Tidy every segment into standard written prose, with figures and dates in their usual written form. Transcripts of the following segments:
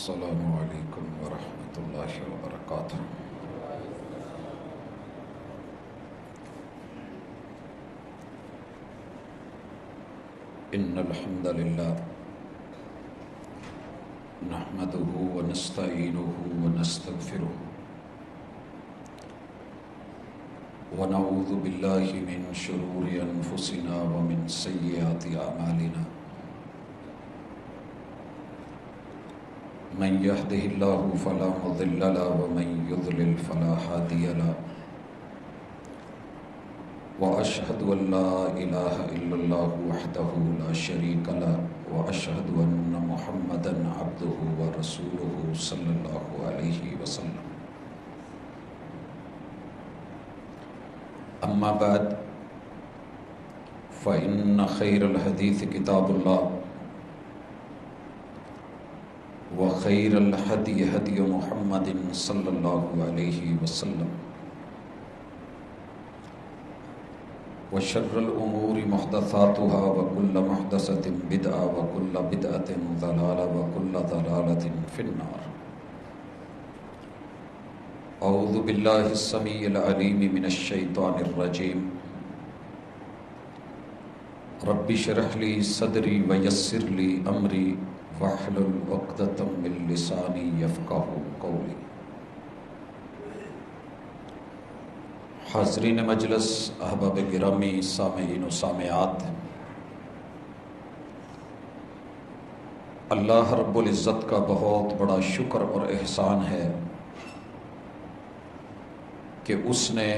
السلام علیکم ورحمۃ اللہ وبرکاتہ۔ ان الحمد للہ نحمده ونستعینه ونستغفره ونعوذ باللہ من شرور انفسنا ومن سیئات اعمالنا، من يهده الله فلا مضل له ومن يضلل فلا هادي له، وأشهد أن لا إله إلا الله وحده لا شريك له، وأشهد أن محمدا عبده ورسوله صلى الله عليه وسلم۔ أما بعد فإن خير الحديث كتاب الله، وخير الهدي هدي محمد صلى الله عليه وسلم، وشر الأمور محدثاتها وكل محدثة بدعة وكل بدعة ضلالة وكل ضلالة في النار۔ أعوذ بالله السميع العليم من الشيطان الرجيم، رب اشرح لي صدري ويسر لي أمري واحلل عقدة من لساني يفقهوا قولي۔ حاضرین مجلس، احباب گرامی، سامعین و سامعات، اللہ رب العزت کا بہت بڑا شکر اور احسان ہے کہ اس نے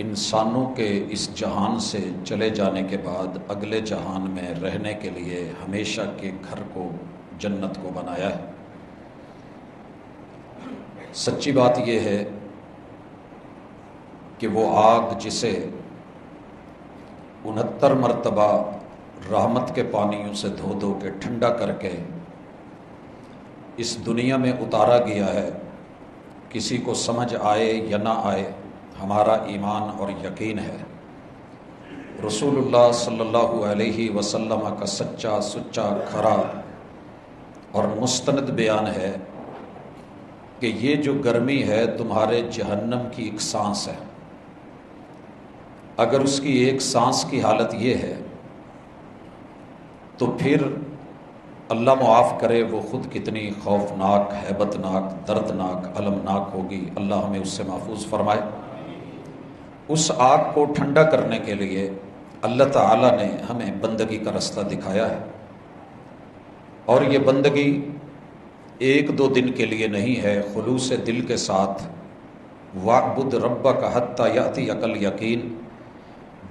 انسانوں کے اس جہان سے چلے جانے کے بعد اگلے جہان میں رہنے کے لیے ہمیشہ کے گھر کو، جنت کو بنایا ہے۔ سچی بات یہ ہے کہ وہ آگ جسے 69 مرتبہ رحمت کے پانیوں سے دھو دھو کے ٹھنڈا کر کے اس دنیا میں اتارا گیا ہے، کسی کو سمجھ آئے یا نہ آئے، ہمارا ایمان اور یقین ہے رسول اللہ صلی اللہ علیہ وسلم کا سچا سچا کھرا اور مستند بیان ہے کہ یہ جو گرمی ہے تمہارے جہنم کی ایک سانس ہے۔ اگر اس کی ایک سانس کی حالت یہ ہے تو پھر اللہ معاف کرے وہ خود کتنی خوفناک، ہیبتناک، دردناک، المناک ہوگی۔ اللہ ہمیں اس سے محفوظ فرمائے۔ اس آگ کو ٹھنڈا کرنے کے لیے اللہ تعالیٰ نے ہمیں بندگی کا رستہ دکھایا ہے، اور یہ بندگی ایک دو دن کے لیے نہیں ہے، خلوص دل کے ساتھ وَاعْبُدْ رَبَّكَ حَتَّى يَأْتِيَكَ الْيَقِينُ،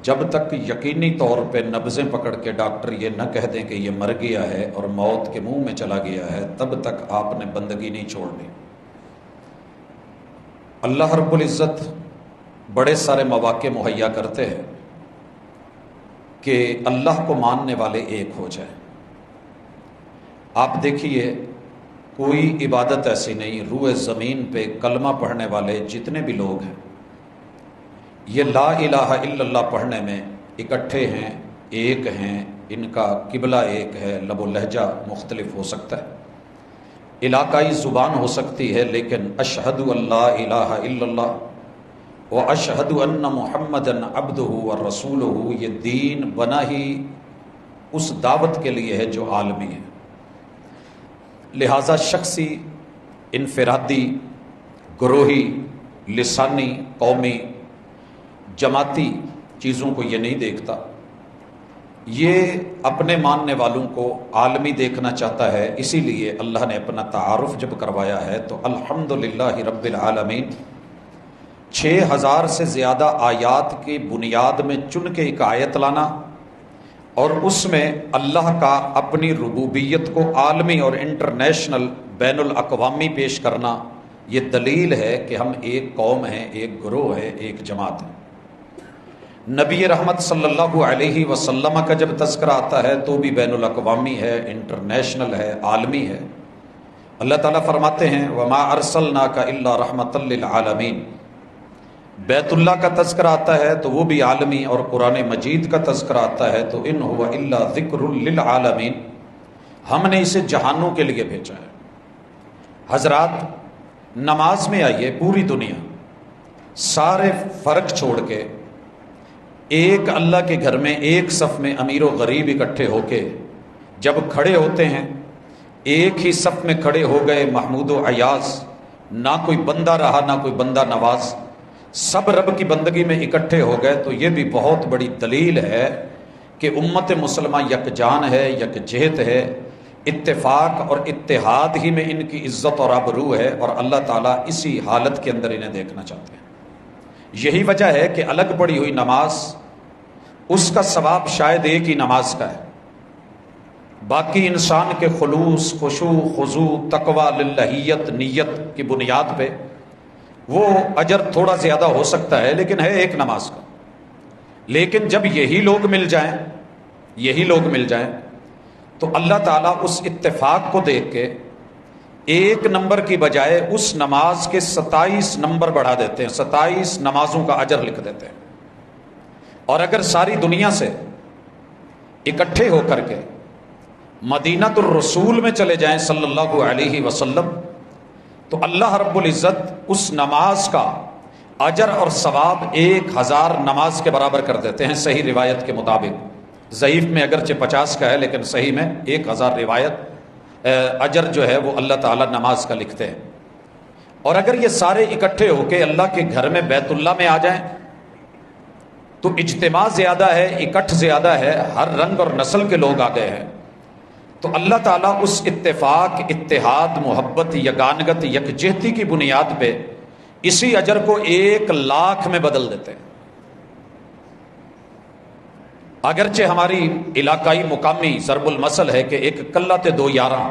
جب تک یقینی طور پہ نبضیں پکڑ کے ڈاکٹر یہ نہ کہہ دیں کہ یہ مر گیا ہے اور موت کے منہ میں چلا گیا ہے، تب تک آپ نے بندگی نہیں چھوڑنی۔ اللہ رب العزت بڑے سارے مواقع مہیا کرتے ہیں کہ اللہ کو ماننے والے ایک ہو جائیں۔ آپ دیکھیے، کوئی عبادت ایسی نہیں، روئے زمین پہ کلمہ پڑھنے والے جتنے بھی لوگ ہیں یہ لا الہ الا اللہ پڑھنے میں اکٹھے ہیں، ایک ہیں، ان کا قبلہ ایک ہے، لب و لہجہ مختلف ہو سکتا ہے، علاقائی زبان ہو سکتی ہے، لیکن اشہد ان لا الہ الا اللہ وَأَشْهَدُ أَنَّ مُحَمَّدًا عَبْدُهُ وَرَسُولُهُ، یہ دین بنا ہی اس دعوت کے لیے ہے جو عالمی ہے۔ لہٰذا شخصی، انفرادی، گروہی، لسانی، قومی، جماعتی چیزوں کو یہ نہیں دیکھتا، یہ اپنے ماننے والوں کو عالمی دیکھنا چاہتا ہے۔ اسی لیے اللہ نے اپنا تعارف جب کروایا ہے تو الحمدللہ رب العالمین 6000 سے زیادہ آیات کی بنیاد میں چن کے ایک آیت لانا اور اس میں اللہ کا اپنی ربوبیت کو عالمی اور انٹرنیشنل، بین الاقوامی پیش کرنا، یہ دلیل ہے کہ ہم ایک قوم ہیں، ایک گروہ ہے، ایک جماعت ہے۔ نبی رحمت صلی اللہ علیہ وسلم کا جب تذکرہ آتا ہے تو بھی بین الاقوامی ہے، انٹرنیشنل ہے، عالمی ہے۔ اللہ تعالیٰ فرماتے ہیں وَمَا أَرْسَلْنَاكَ إِلَّا رَحْمَةً لِّلْعَالَمِينَ، بیت اللہ کا تذکرہ آتا ہے تو وہ بھی عالمی، اور قرآن مجید کا تذکرہ آتا ہے تو ان هو الا ذکر للعالمین، ہم نے اسے جہانوں کے لیے بھیجا ہے۔ حضرات، نماز میں آئیے، پوری دنیا سارے فرق چھوڑ کے ایک اللہ کے گھر میں ایک صف میں امیر و غریب اکٹھے ہو کے جب کھڑے ہوتے ہیں، ایک ہی صف میں کھڑے ہو گئے محمود و ایاز، نہ کوئی بندہ رہا نہ کوئی بندہ نواز، سب رب کی بندگی میں اکٹھے ہو گئے، تو یہ بھی بہت بڑی دلیل ہے کہ امت مسلمہ یکجان ہے، یکجہت ہے، اتفاق اور اتحاد ہی میں ان کی عزت اور آبرو ہے، اور اللہ تعالیٰ اسی حالت کے اندر انہیں دیکھنا چاہتے ہیں۔ یہی وجہ ہے کہ الگ پڑھی ہوئی نماز، اس کا ثواب شاید ایک ہی نماز کا ہے، باقی انسان کے خلوص، خشوع، خضوع، تقوی، للہیت، نیت کی بنیاد پہ وہ اجر تھوڑا زیادہ ہو سکتا ہے، لیکن ہے ایک نماز کا۔ لیکن جب یہی لوگ مل جائیں تو اللہ تعالیٰ اس اتفاق کو دیکھ کے ایک نمبر کی بجائے اس نماز کے 27 نمبر بڑھا دیتے ہیں، 27 نمازوں کا اجر لکھ دیتے ہیں۔ اور اگر ساری دنیا سے اکٹھے ہو کر کے مدینہ الرسول میں چلے جائیں صلی اللہ علیہ وسلم، تو اللہ رب العزت اس نماز کا اجر اور ثواب 1000 نماز کے برابر کر دیتے ہیں، صحیح روایت کے مطابق۔ ضعیف میں اگرچہ 50 کا ہے، لیکن صحیح میں 1000 روایت اجر جو ہے وہ اللہ تعالیٰ نماز کا لکھتے ہیں۔ اور اگر یہ سارے اکٹھے ہو کے اللہ کے گھر میں بیت اللہ میں آ جائیں تو اجتماع زیادہ ہے، اکٹھ زیادہ ہے، ہر رنگ اور نسل کے لوگ آ گئے ہیں، تو اللہ تعالیٰ اس اتفاق، اتحاد، محبت، یگانگت، یکجہتی کی بنیاد پہ اسی اجر کو 1,00,000 میں بدل دیتے ہیں۔ اگرچہ ہماری علاقائی مقامی ضرب المثل ہے کہ ایک کلہ تے دو یاراں،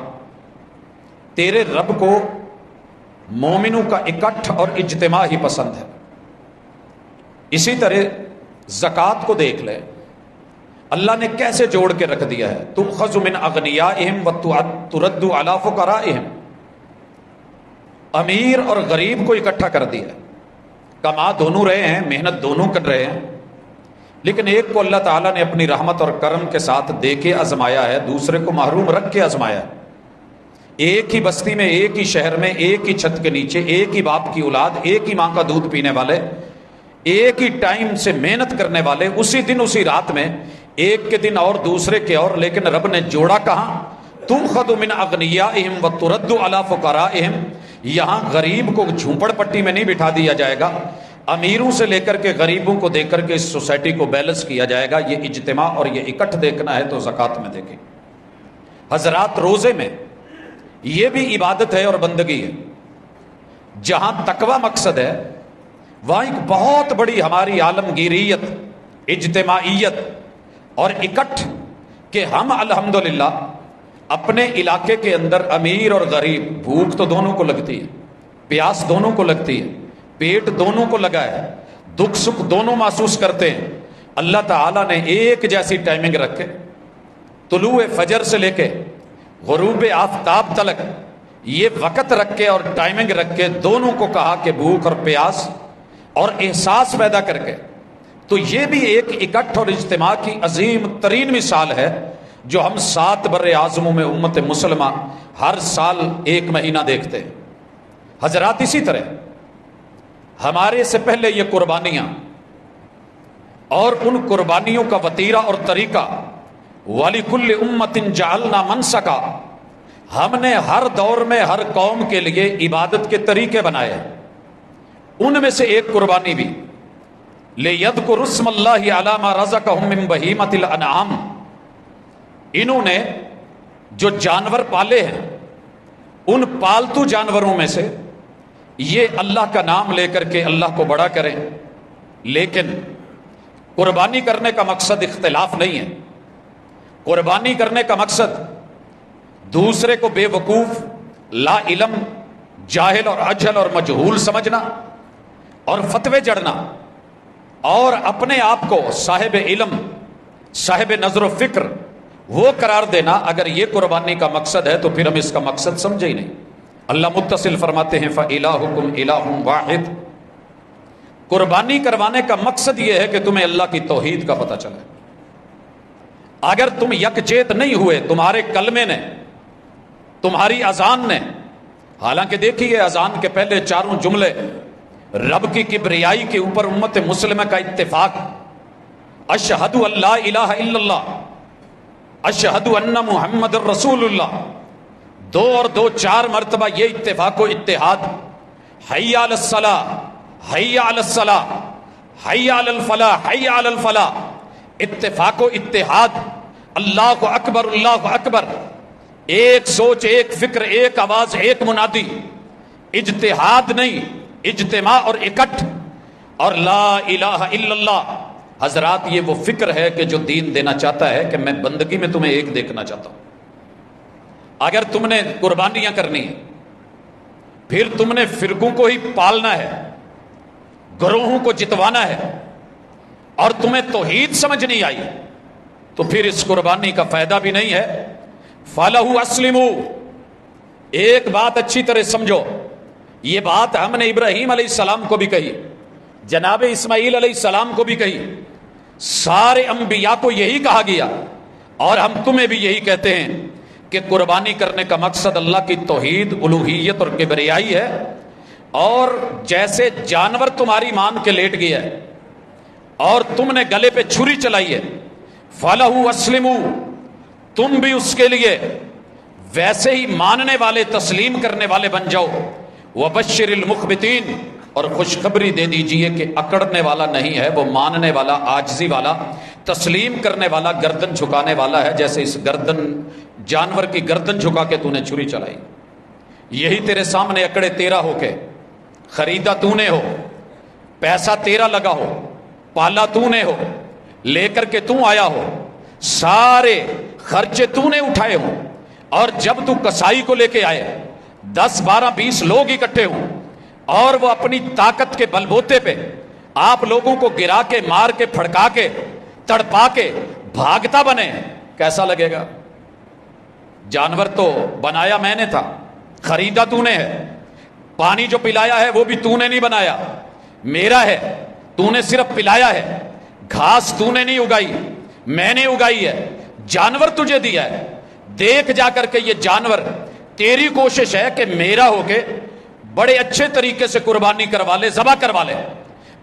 تیرے رب کو مومنوں کا اکٹھ اور اجتماع ہی پسند ہے۔ اسی طرح زکوٰۃ کو دیکھ لیں، اللہ نے کیسے جوڑ کے رکھ دیا ہے، تؤخذ من اغنیائہم وترد علی فقرائہم، امیر اور غریب کو اکٹھا کر دیا ہے۔ کما دونوں رہے ہیں، محنت دونوں کر رہے ہیں، لیکن ایک کو اللہ تعالیٰ نے اپنی رحمت اور کرم کے ساتھ دے کے آزمایا ہے، دوسرے کو محروم رکھ کے آزمایا ہے۔ ایک ہی بستی میں، ایک ہی شہر میں، ایک ہی چھت کے نیچے، ایک ہی باپ کی اولاد، ایک ہی ماں کا دودھ پینے والے، ایک ہی ٹائم سے محنت کرنے والے، اسی دن اسی رات میں، ایک کے دن اور دوسرے کے اور، لیکن رب نے جوڑا کہاں؟ تؤخذ من اغنیائہم وترد علی فقرائہم۔ یہاں غریب کو جھونپڑ پٹی میں نہیں بٹھا دیا جائے گا، امیروں سے لے کر کے غریبوں کو دے کر کے اس سوسائٹی کو بیلنس کیا جائے گا۔ یہ اجتماع اور یہ اکٹھ دیکھنا ہے تو زکوٰۃ میں دیکھیں۔ حضرات، روزے میں یہ بھی عبادت ہے اور بندگی ہے۔ جہاں تقوی مقصد ہے وہاں ایک بہت بڑی ہماری عالمگیریت، اجتماعیت اور اکٹھ کہ ہم الحمدللہ اپنے علاقے کے اندر امیر اور غریب، بھوک تو دونوں کو لگتی ہے، پیاس دونوں کو لگتی ہے، پیٹ دونوں کو لگا ہے، دکھ سکھ دونوں محسوس کرتے ہیں۔ اللہ تعالیٰ نے ایک جیسی ٹائمنگ رکھے، طلوع فجر سے لے کے غروب آفتاب تلک یہ وقت رکھ کے اور ٹائمنگ رکھ کے دونوں کو کہا کہ بھوک اور پیاس اور احساس پیدا کر کے، تو یہ بھی ایک اکٹھ اور اجتماع کی عظیم ترین مثال ہے جو ہم 7 بر اعظموں میں امت مسلمہ ہر سال 1 مہینہ دیکھتے ہیں۔ حضرات، اسی طرح ہمارے سے پہلے یہ قربانیاں اور ان قربانیوں کا وتیرہ اور طریقہ، وَلِكُلِّ أُمَّةٍ جَعَلْنَا مَنْسَكًا، ہم نے ہر دور میں ہر قوم کے لیے عبادت کے طریقے بنائے ہیں۔ ان میں سے ایک قربانی بھی لِيَذْكُرُوا اسْمَ اللَّهِ عَلَىٰ مَا رَزَقَهُم مِّن بَهِيمَةِ الْأَنْعَامِ، انہوں نے جو جانور پالے ہیں ان پالتو جانوروں میں سے یہ اللہ کا نام لے کر کے اللہ کو بڑا کریں۔ لیکن قربانی کرنے کا مقصد اختلاف نہیں ہے، قربانی کرنے کا مقصد دوسرے کو بے وقوف، لا علم، جاہل اور اجہل اور مجہول سمجھنا اور فتوے جڑنا، اور اپنے آپ کو صاحب علم، صاحب نظر و فکر وہ قرار دینا، اگر یہ قربانی کا مقصد ہے تو پھر ہم اس کا مقصد سمجھے ہی نہیں۔ اللہ متصل فرماتے ہیں فَإِلَٰهُكُمْ إِلَٰهٌ وَاحِدٌ، قربانی کروانے کا مقصد یہ ہے کہ تمہیں اللہ کی توحید کا پتہ چلے۔ اگر تم یکجہت نہیں ہوئے، تمہارے کلمے نے تمہاری اذان نے، حالانکہ دیکھیے اذان کے پہلے چاروں جملے رب کی کبریائی کے اوپر امت مسلمہ کا اتفاق، اشہد ان لا الہ الا اللہ، اشہد ان محمد الرسول اللہ، 2 اور 2 4 مرتبہ یہ اتفاق و اتحاد، حی علی الصلاۃ، حی علی الصلاۃ، حی علی الفلاح، حی علی الفلاح، اتفاق و اتحاد، اللہ اکبر، اللہ اکبر، ایک سوچ، ایک فکر، ایک آواز، ایک منادی، اجتہاد نہیں، اجتماع اور اکٹھ، اور لا الہ الا اللہ۔ حضرات یہ وہ فکر ہے کہ جو دین دینا چاہتا ہے کہ میں بندگی میں تمہیں ایک دیکھنا چاہتا ہوں۔ اگر تم نے قربانیاں کرنی ہیں، پھر تم نے فرقوں کو ہی پالنا ہے، گروہوں کو جتوانا ہے، اور تمہیں توحید سمجھ نہیں آئی، تو پھر اس قربانی کا فائدہ بھی نہیں ہے۔ فَلَهُ أَسْلِمُوا، ایک بات اچھی طرح سمجھو، یہ بات ہم نے ابراہیم علیہ السلام کو بھی کہی، جناب اسماعیل علیہ السلام کو بھی کہی، سارے انبیاء کو یہی کہا گیا، اور ہم تمہیں بھی یہی کہتے ہیں کہ قربانی کرنے کا مقصد اللہ کی توحید، الوہیت اور کبریائی ہے۔ اور جیسے جانور تمہاری مان کے لیٹ گیا ہے اور تم نے گلے پہ چھری چلائی ہے، فَلَهُ أَسْلِمُوا، تم بھی اس کے لیے ویسے ہی ماننے والے، تسلیم کرنے والے بن جاؤ۔ وَبَشِّرِ الْمُخْبِتِينَ، اور خوشخبری دے دیجئے کہ اکڑنے والا نہیں ہے، وہ ماننے والا، عاجزی والا، تسلیم کرنے والا، گردن جھکانے والا ہے، جیسے اس گردن جانور کی گردن جھکا کے تو نے چھری چلائی۔ یہی تیرے سامنے اکڑے تیرا ہو کے، خریدا تو نے ہو، پیسہ تیرا لگا ہو، پالا تو نے ہو، لے کر کے تو آیا ہو، سارے خرچے تو نے اٹھائے ہوں، اور جب تو کسائی کو لے کے آئے 10 12 20 لوگ اکٹھے ہوں، اور وہ اپنی طاقت کے بلبوتے پہ آپ لوگوں کو گرا کے، مار کے، پھڑکا کے، تڑپا کے بھاگتا بنے، کیسا لگے گا؟ جانور تو بنایا میں نے تھا، خریدا تو نے ہے، پانی جو پلایا ہے وہ بھی تو نے نہیں بنایا، میرا ہے، تو نے صرف پلایا ہے، گھاس تو نے نہیں اگائی، میں نے اگائی ہے، جانور تجھے دیا ہے، دیکھ جا کر کے یہ جانور، تیری کوشش ہے کہ میرا ہو کے بڑے اچھے طریقے سے قربانی کروا لے، ذبح کروا لے۔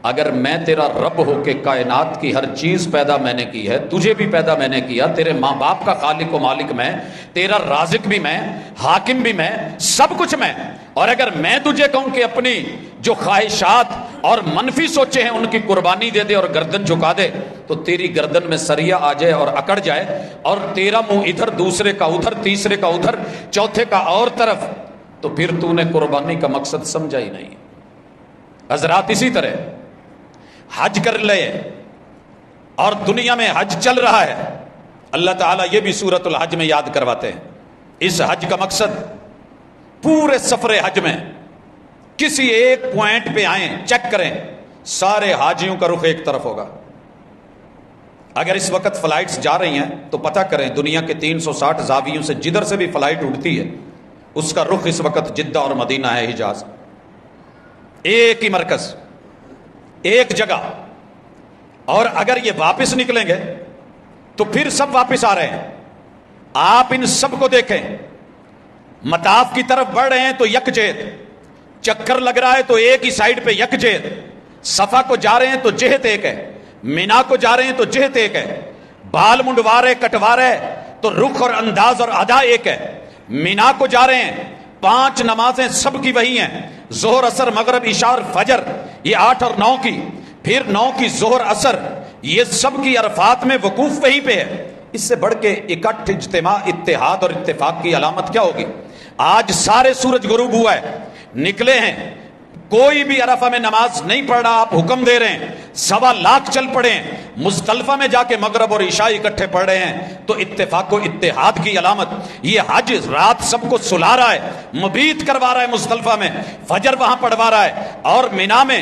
اگر میں تیرا رب ہو کے کائنات کی ہر چیز پیدا میں نے کی ہے، تجھے بھی پیدا میں نے کیا، تیرے ماں باپ کا خالق و مالک میں، تیرا رازق بھی میں، حاکم بھی میں، سب کچھ میں، اور اگر میں تجھے کہوں کہ اپنی جو خواہشات اور منفی سوچے ہیں ان کی قربانی دے دے اور گردن جھکا دے، تو تیری گردن میں سریا آ جائے اور اکڑ جائے، اور تیرا منہ ادھر، دوسرے کا ادھر، تیسرے کا ادھر، چوتھے کا اور طرف، تو پھر تو نے قربانی کا مقصد سمجھا ہی نہیں۔ حضرات اسی طرح حج کر لے، اور دنیا میں حج چل رہا ہے، اللہ تعالیٰ یہ بھی سورۃ الحج میں یاد کرواتے ہیں۔ اس حج کا مقصد پورے سفر حج میں کسی ایک پوائنٹ پہ آئیں، چیک کریں، سارے حاجیوں کا رخ ایک طرف ہوگا۔ اگر اس وقت فلائٹس جا رہی ہیں تو پتہ کریں دنیا کے 360 زاویوں سے جدھر سے بھی فلائٹ اڑتی ہے اس کا رخ اس وقت جدہ اور مدینہ ہے، حجاز، ایک ہی مرکز، ایک جگہ۔ اور اگر یہ واپس نکلیں گے تو پھر سب واپس آ رہے ہیں، آپ ان سب کو دیکھیں، مطاف کی طرف بڑھ رہے ہیں تو یک جہت، چکر لگ رہا ہے تو ایک ہی سائیڈ پہ یک جہت، صفا کو جا رہے ہیں تو جہت ایک ہے، مینا کو جا رہے ہیں تو جہت ایک ہے، بال منڈوا رہے، کٹوا رہے تو رخ اور انداز اور ادا ایک ہے۔ مینا کو جا رہے ہیں، 5 نمازیں سب کی وہی ہیں، ظہر، عصر، مغرب، عشاء اور فجر، یہ 8 اور 9 کی، پھر 9 کی ظہر، عصر، یہ سب کی عرفات میں وقوف وہیں پہ ہے۔ اس سے بڑھ کے اکٹھ، اجتماع، اتحاد اور اتفاق کی علامت کیا ہوگی؟ آج سارے سورج غروب ہوا ہے، نکلے ہیں، کوئی بھی عرفہ میں نماز نہیں پڑھ رہا، آپ حکم دے رہے ہیں، 1.25 لاکھ چل پڑے ہیں، مزدلفہ میں جا کے مغرب اور عشاء اکٹھے پڑھ رہے ہیں، تو اتفاق و اتحاد کی علامت۔ یہ حج رات سب کو سلا رہا ہے، مبیت کروا رہا ہے مزدلفہ میں، فجر وہاں پڑھوا رہا ہے، اور مینا میں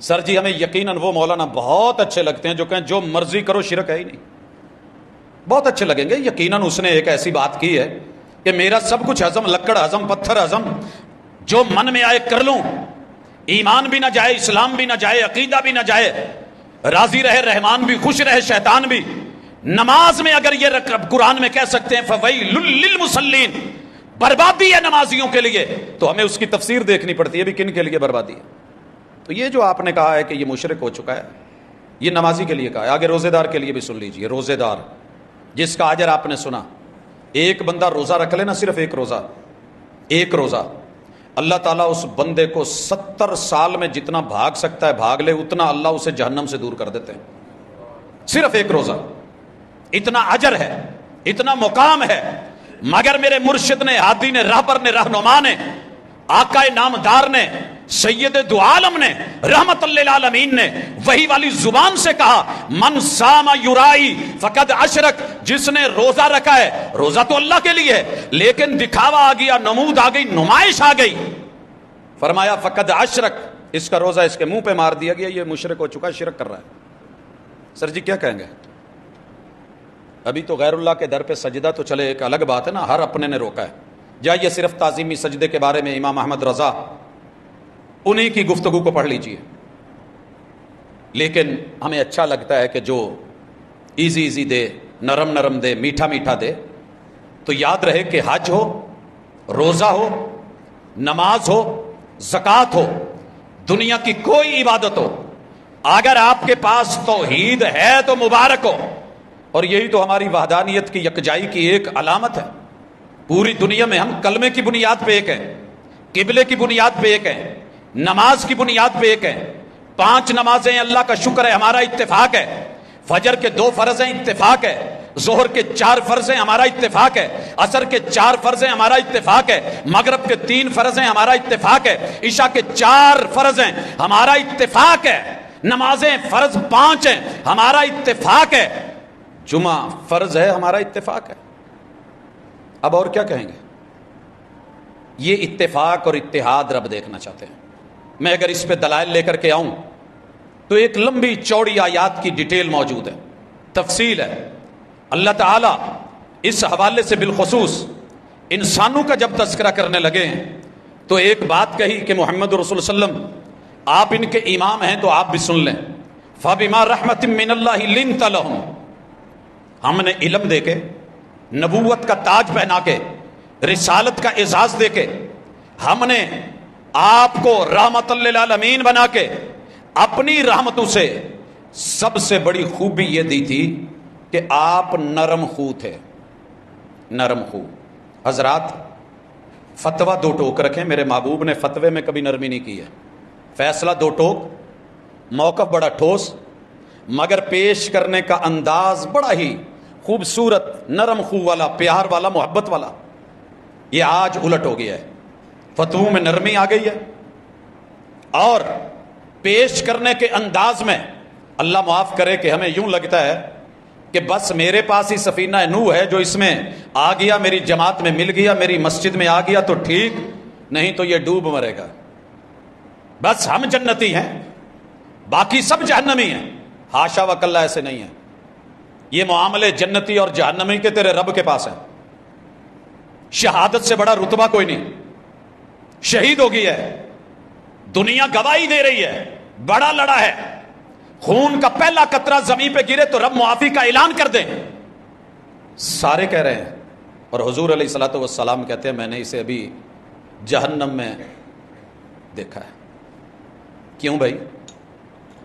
سر جی ہمیں یقیناً وہ مولانا بہت اچھے لگتے ہیں جو کہیں جو مرضی کرو شرک ہے ہی نہیں. بہت اچھے لگیں گے, یقیناً اس نے ایک ایسی بات کی ہے کہ میرا سب کچھ ہضم, لکڑ ہضم, پتھر ہضم, جو من میں آئے کر لوں, ایمان بھی نہ جائے, اسلام بھی نہ جائے, عقیدہ بھی نہ جائے, راضی رہے رحمان بھی, خوش رہے شیطان بھی. نماز میں اگر یہ قرآن میں کہہ سکتے ہیں فویل للمصلین, بربادی ہے نمازیوں کے لیے, تو ہمیں اس کی تفسیر دیکھنی پڑتی ہے بھی کن کے لیے بربادی ہے. تو یہ جو آپ نے کہا ہے کہ یہ مشرک ہو چکا ہے, یہ نمازی کے لیے کہا ہے. آگے روزے دار کے لیے بھی سن لیجئے. روزے دار جس کا اجر آپ نے سنا, ایک بندہ روزہ رکھ لے نا, صرف ایک روزہ, اللہ تعالیٰ اس بندے کو 70 سال میں جتنا بھاگ سکتا ہے بھاگ لے, اتنا اللہ اسے جہنم سے دور کر دیتے ہیں. صرف ایک روزہ, اتنا اجر ہے, اتنا مقام ہے. مگر میرے مرشد نے, ہادی نے, راہبر نے, رہنما نے, آقا نامدار نے, سید دو عالم نے, رحمت للعالمین نے وہی والی زبان سے کہا من صام یرائی فقد اشرک. جس نے روزہ رکھا ہے, روزہ تو اللہ کے لیے ہے لیکن دکھاوا آ گیا, نمود آ گئی, نمائش آ گئی, فرمایا فقد اشرک, اس کا روزہ اس کے منہ پہ مار دیا گیا, یہ مشرک ہو چکا, شرک کر رہا ہے. سر جی کیا کہیں گے؟ ابھی تو غیر اللہ کے در پہ سجدہ تو چلے ایک الگ بات ہے نا, ہر اپنے نے روکا ہے. جائیے صرف تعظیمی سجدے کے بارے میں امام احمد رضا انہی کی گفتگو کو پڑھ لیجئے. لیکن ہمیں اچھا لگتا ہے کہ جو ایزی دے, نرم دے, میٹھا دے. تو یاد رہے کہ حج ہو, روزہ ہو, نماز ہو, زکوٰۃ ہو, دنیا کی کوئی عبادت ہو, اگر آپ کے پاس توحید ہے تو مبارک ہو. اور یہی تو ہماری وحدانیت کی یکجائی کی ایک علامت ہے. پوری دنیا میں ہم کلمے کی بنیاد پہ ایک ہیں, قبلے کی بنیاد پہ ایک ہیں, نماز کی بنیاد پہ ایک ہیں. 5 نمازیں اللہ کا شکر ہے ہمارا اتفاق ہے. فجر کے 2 فرض ہیں, اتفاق ہے. ظہر کے 4 فرض ہیں, ہمارا اتفاق ہے. عصر کے 4 فرض ہیں, ہمارا اتفاق ہے. مغرب کے 3 فرض ہیں, ہمارا اتفاق ہے. عشاء کے 4 فرض ہیں, ہمارا اتفاق ہے. نمازیں فرض 5 ہیں, ہمارا اتفاق ہے. جمعہ فرض ہے, ہمارا اتفاق ہے. اب اور کیا کہیں گے؟ یہ اتفاق اور اتحاد رب دیکھنا چاہتے ہیں. میں اگر اس پہ دلائل لے کر کے آؤں تو ایک لمبی چوڑی آیات کی ڈیٹیل موجود ہے, تفصیل ہے. اللہ تعالیٰ اس حوالے سے بالخصوص انسانوں کا جب تذکرہ کرنے لگے ہیں تو ایک بات کہی کہ محمد رسول صلی اللہ علیہ وسلم آپ ان کے امام ہیں تو آپ بھی سن لیں. فَبِمَا رَحْمَةٍ مِّنَ اللَّهِ لِنْتَ لَهُمْ, ہم نے علم دے کے, نبوت کا تاج پہنا کے, رسالت کا اعزاز دے کے, ہم نے آپ کو رحمت للعالمین بنا کے اپنی رحمتوں سے سب سے بڑی خوبی یہ دی تھی کہ آپ نرم خو تھے. نرم خو. حضرات فتویٰ 2 ٹوک رکھیں, میرے محبوب نے فتوے میں کبھی نرمی نہیں کی ہے. فیصلہ 2 ٹوک, موقف بڑا ٹھوس, مگر پیش کرنے کا انداز بڑا ہی خوبصورت, نرم خو والا, پیار والا, محبت والا. یہ آج الٹ ہو گیا ہے. فتووں میں نرمی آ گئی ہے اور پیش کرنے کے انداز میں اللہ معاف کرے کہ ہمیں یوں لگتا ہے کہ بس میرے پاس ہی سفینہ نوح ہے, جو اس میں آ گیا, میری جماعت میں مل گیا, میری مسجد میں آ گیا تو ٹھیک, نہیں تو یہ ڈوب مرے گا. بس ہم جنتی ہیں, باقی سب جہنمی ہیں. ہاشا وکلا, ایسے نہیں ہیں. یہ معاملے جنتی اور جہنمی کے تیرے رب کے پاس ہیں. شہادت سے بڑا رتبہ کوئی نہیں. شہید ہو گیا ہے, دنیا گواہی دے رہی ہے, بڑا لڑا ہے, خون کا پہلا قطرہ زمین پہ گرے تو رب معافی کا اعلان کر دے. سارے کہہ رہے ہیں, اور حضور علیہ الصلوۃ والسلام کہتے ہیں میں نے اسے ابھی جہنم میں دیکھا ہے. کیوں بھائی؟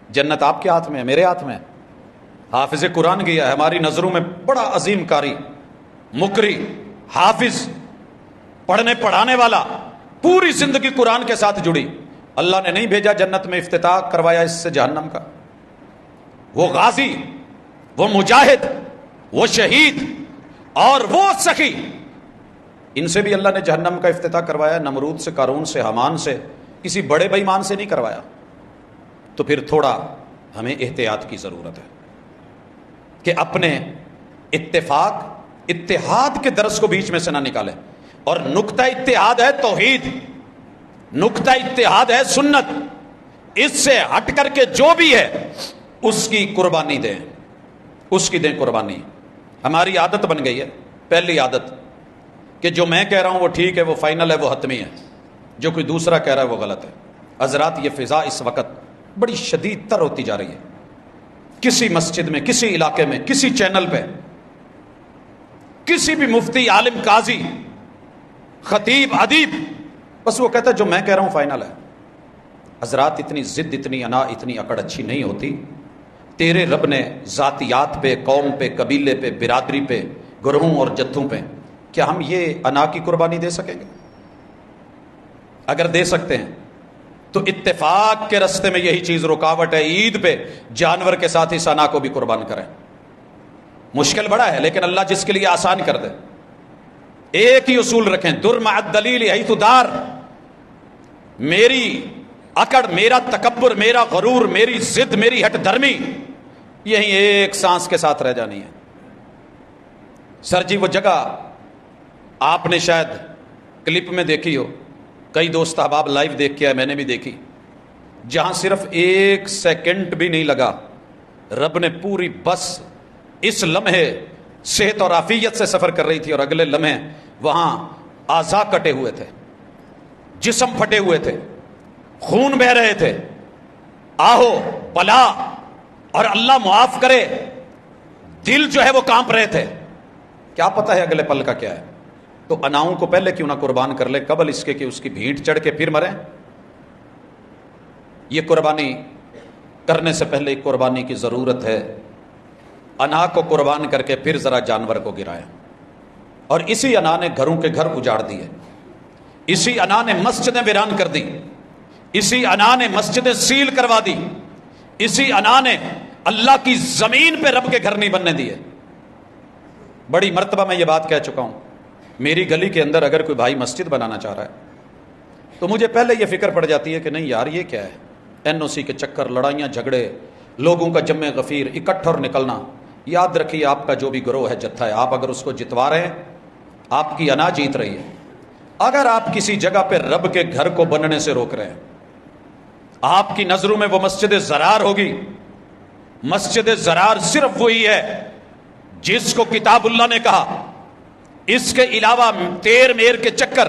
جنت آپ کے ہاتھ میں ہے, میرے ہاتھ میں ہے. حافظ قرآن گیا ہے, ہماری نظروں میں بڑا عظیم قاری, مقری, حافظ, پڑھنے پڑھانے والا, پوری زندگی قرآن کے ساتھ جڑی. اللہ نے نہیں بھیجا جنت میں افتتاح کروایا اس سے جہنم کا. وہ غازی, وہ مجاہد, وہ شہید اور وہ سخی, ان سے بھی اللہ نے جہنم کا افتتاح کروایا. نمرود سے, قارون سے, حامان سے, کسی بڑے بے ایمان سے نہیں کروایا. تو پھر تھوڑا ہمیں احتیاط کی ضرورت ہے کہ اپنے اتفاق, اتحاد کے درس کو بیچ میں سے نہ نکالیں. اور نقطہ اتحاد ہے توحید, نقطہ اتحاد ہے سنت. اس سے ہٹ کر کے جو بھی ہے اس کی قربانی دیں، اس کی دیں قربانی۔ ہماری عادت بن گئی ہے، پہلی عادت کہ جو میں کہہ رہا ہوں وہ ٹھیک ہے، وہ فائنل ہے، وہ حتمی ہے، جو کوئی دوسرا کہہ رہا ہے وہ غلط ہے۔ حضرات یہ فضا اس وقت بڑی شدید تر ہوتی جا رہی ہے، کسی مسجد میں، کسی علاقے میں، کسی چینل پہ، کسی بھی مفتی، عالم، قاضی، خطیب، ادیب، بس وہ کہتا ہے جو میں کہہ رہا ہوں فائنل ہے۔ حضرات اتنی ضد، اتنی انا، اتنی اکڑ اچھی نہیں ہوتی۔ تیرے رب نے ذاتیات پہ، قوم پہ، قبیلے پہ، برادری پہ، گروہوں اور جتھوں پہ، کیا ہم یہ انا کی قربانی دے سکیں گے؟ اگر دے سکتے ہیں تو اتفاق کے رستے میں یہی چیز رکاوٹ ہے، عید پہ جانور کے ساتھ اس انا کو بھی قربان کریں۔ مشکل بڑا ہے لیکن اللہ جس کے لیے آسان کر دے۔ ایک ہی اصول رکھیں، در مع الدلیل حیث دار۔ میری اکڑ، میرا تکبر، میرا غرور، میری ضد، میری ہٹ دھرمی یہی ایک سانس کے ساتھ رہ جانی ہے۔ سر جی وہ جگہ آپ نے شاید کلپ میں دیکھی ہو، کئی دوست احباب لائیو دیکھ کے آئے، میں نے بھی دیکھی، جہاں صرف 1 سیکنڈ بھی نہیں لگا، رب نے پوری بس اس لمحے صحت اور عافیت سے سفر کر رہی تھی اور اگلے لمحے وہاں اعضاء کٹے ہوئے تھے، جسم پھٹے ہوئے تھے، خون بہ رہے تھے، آہو بلا اور اللہ معاف کرے دل جو ہے وہ کانپ رہے تھے۔ کیا پتہ ہے اگلے پل کا کیا ہے؟ تو اناؤں کو پہلے کیوں نہ قربان کر لے، قبل اس کے کہ اس کی بھیڑ چڑھ کے پھر مریں۔ یہ قربانی کرنے سے پہلے ایک قربانی کی ضرورت ہے۔ انا کو قربان کر کے پھر ذرا جانور کو گرائیں۔ اور اسی انا نے گھروں کے گھر اجاڑ دیے، اسی انا نے مسجدیں ویران کر دی، اسی انا نے مسجدیں سیل کروا دی، اسی انا نے اللہ کی زمین پہ رب کے گھر نہیں بننے دیے۔ بڑی مرتبہ میں یہ بات کہہ چکا ہوں، میری گلی کے اندر اگر کوئی بھائی مسجد بنانا چاہ رہا ہے تو مجھے پہلے یہ فکر پڑ جاتی ہے کہ نہیں یار یہ کیا ہے، NOC کے چکر، لڑائیاں جھگڑے، لوگوں کا جمع غفیر اکٹھا اور نکلنا۔ یاد رکھیے آپ کا جو بھی گروہ ہے، جتھا ہے، آپ اگر اس کو جتوا رہے ہیں آپ کی انا جیت رہی ہے۔ اگر آپ کسی جگہ پہ رب کے گھر کو بننے سے روک رہے ہیں، آپ کی نظروں میں وہ مسجد زرار ہوگی۔ مسجد زرار صرف وہی ہے جس کو کتاب اللہ نے کہا، اس کے علاوہ تیر میر کے چکر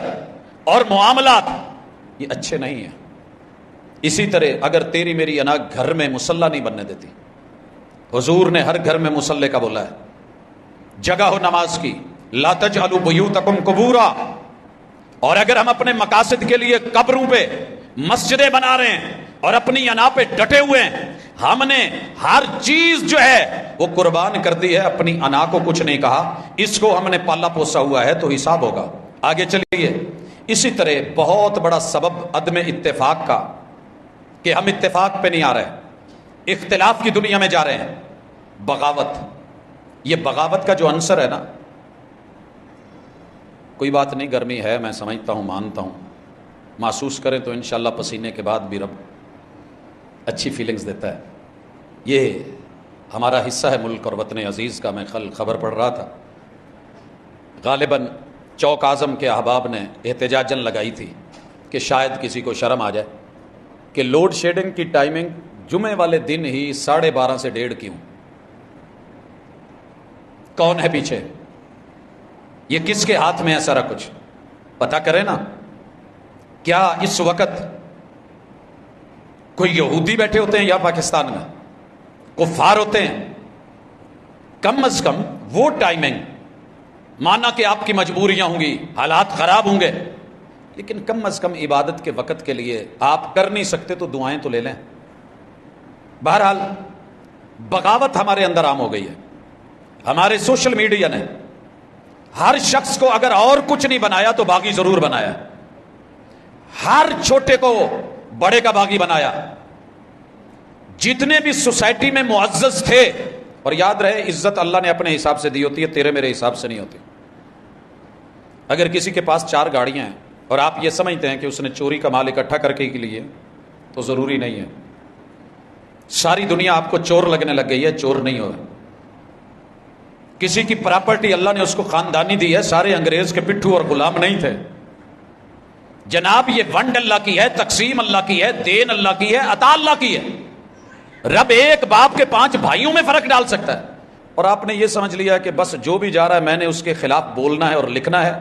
اور معاملات یہ اچھے نہیں ہیں۔ اسی طرح اگر تیری میری انا گھر میں مصلی نہیں بننے دیتی، حضور نے ہر گھر میں مصلی کا بولا ہے، جگہ ہو نماز کی، لا تجعلوا بیوتکم قبورا۔ اور اگر ہم اپنے مقاصد کے لیے قبروں پہ مسجدیں بنا رہے ہیں اور اپنی انا پہ ڈٹے ہوئے ہیں، ہم نے ہر چیز جو ہے وہ قربان کر دی ہے، اپنی انا کو کچھ نہیں کہا، اس کو ہم نے پالا پوسا ہوا ہے تو حساب ہوگا۔ آگے چلیے، اسی طرح بہت بڑا سبب عدم اتفاق کا کہ ہم اتفاق پہ نہیں آ رہے، اختلاف کی دنیا میں جا رہے ہیں، بغاوت۔ یہ بغاوت کا جو عنصر ہے نا، کوئی بات نہیں، گرمی ہے، میں سمجھتا ہوں، مانتا ہوں، محسوس کریں تو انشاءاللہ پسینے کے بعد بھی رب اچھی فیلنگز دیتا ہے۔ یہ ہمارا حصہ ہے ملک اور وطن عزیز کا۔ میں کل خبر پڑھ رہا تھا، غالباً چوک اعظم کے احباب نے احتجاجاً لگائی تھی کہ شاید کسی کو شرم آ جائے کہ لوڈ شیڈنگ کی ٹائمنگ جمعے والے دن ہی 12:30 سے 1:30 کیوں؟ کون ہے پیچھے؟ یہ کس کے ہاتھ میں ہے سارا کچھ؟ پتہ کریں نا۔ کیا اس وقت کوئی یہودی بیٹھے ہوتے ہیں یا پاکستان میں کفار ہوتے ہیں؟ کم از کم وہ ٹائمنگ، مانا کہ آپ کی مجبوریاں ہوں گی، حالات خراب ہوں گے، لیکن کم از کم عبادت کے وقت کے لیے آپ کر نہیں سکتے تو دعائیں تو لے لیں۔ بہرحال بغاوت ہمارے اندر عام ہو گئی ہے۔ ہمارے سوشل میڈیا نے ہر شخص کو اگر اور کچھ نہیں بنایا تو باغی ضرور بنایا، ہر چھوٹے کو بڑے کا باغی بنایا۔ جتنے بھی سوسائٹی میں معزز تھے، اور یاد رہے عزت اللہ نے اپنے حساب سے دی ہوتی ہے، تیرے میرے حساب سے نہیں ہوتی۔ اگر کسی کے پاس 4 گاڑیاں ہیں اور آپ یہ سمجھتے ہیں کہ اس نے چوری کا مال اکٹھا کر کے لیے، تو ضروری نہیں ہے۔ ساری دنیا آپ کو چور لگنے لگ گئی ہے، چور نہیں ہو۔ کسی کی پراپرٹی اللہ نے اس کو خاندانی دی ہے، سارے انگریز کے پٹھو اور غلام نہیں تھے۔ جناب یہ ونڈ اللہ کی ہے، تقسیم اللہ کی ہے، دین اللہ کی ہے، عطا اللہ کی ہے۔ رب ایک باپ کے 5 بھائیوں میں فرق ڈال سکتا ہے، اور آپ نے یہ سمجھ لیا کہ بس جو بھی جا رہا ہے میں نے اس کے خلاف بولنا ہے اور لکھنا ہے،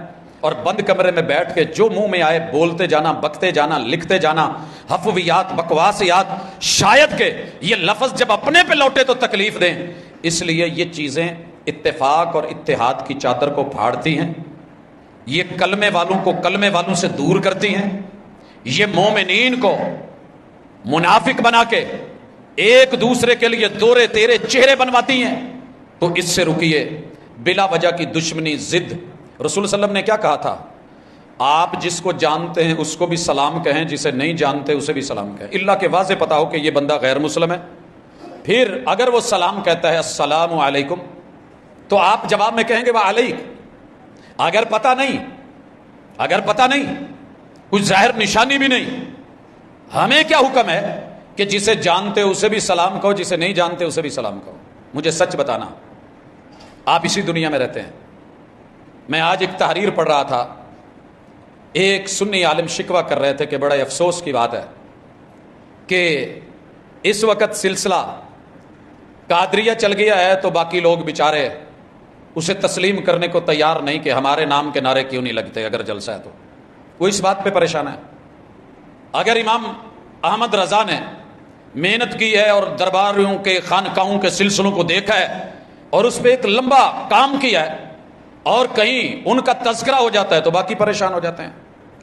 اور بند کمرے میں بیٹھ کے جو منہ میں آئے بولتے جانا، بکتے جانا، لکھتے جانا، حفویات، بکواسیات، شاید کہ یہ لفظ جب اپنے پہ لوٹے تو تکلیف دیں۔ اس لیے یہ چیزیں اتفاق اور اتحاد کی چادر کو پھاڑتی ہیں، یہ کلمے والوں کو کلمے والوں سے دور کرتی ہیں، یہ مومنین کو منافق بنا کے ایک دوسرے کے لیے دورے تیرے چہرے بنواتی ہیں۔ تو اس سے رکیے، بلا وجہ کی دشمنی، ضد۔ رسول صلی اللہ علیہ وسلم نے کیا کہا تھا؟ آپ جس کو جانتے ہیں اس کو بھی سلام کہیں، جسے نہیں جانتے اسے بھی سلام کہیں، اللہ کے واضح پتا ہو کہ یہ بندہ غیر مسلم ہے۔ پھر اگر وہ سلام کہتا ہے السلام علیکم تو آپ جواب میں کہیں گے وعلیک۔ اگر پتہ نہیں کچھ ظاہر نشانی بھی نہیں، ہمیں کیا حکم ہے کہ جسے جانتے ہو اسے بھی سلام کہو، جسے نہیں جانتے اسے بھی سلام کہو۔ مجھے سچ بتانا، آپ اسی دنیا میں رہتے ہیں۔ میں آج ایک تحریر پڑھ رہا تھا، ایک سنی عالم شکوہ کر رہے تھے کہ بڑا افسوس کی بات ہے کہ اس وقت سلسلہ قادریہ چل گیا ہے تو باقی لوگ بیچارے اسے تسلیم کرنے کو تیار نہیں کہ ہمارے نام کے نعرے کیوں نہیں لگتے اگر جلسہ ہے تو۔ وہ اس بات پہ پریشان ہے۔ اگر امام احمد رضا نے محنت کی ہے اور درباریوں کے خانقاہوں کے سلسلوں کو دیکھا ہے اور اس پہ ایک لمبا کام کیا ہے اور کہیں ان کا تذکرہ ہو جاتا ہے تو باقی پریشان ہو جاتے ہیں۔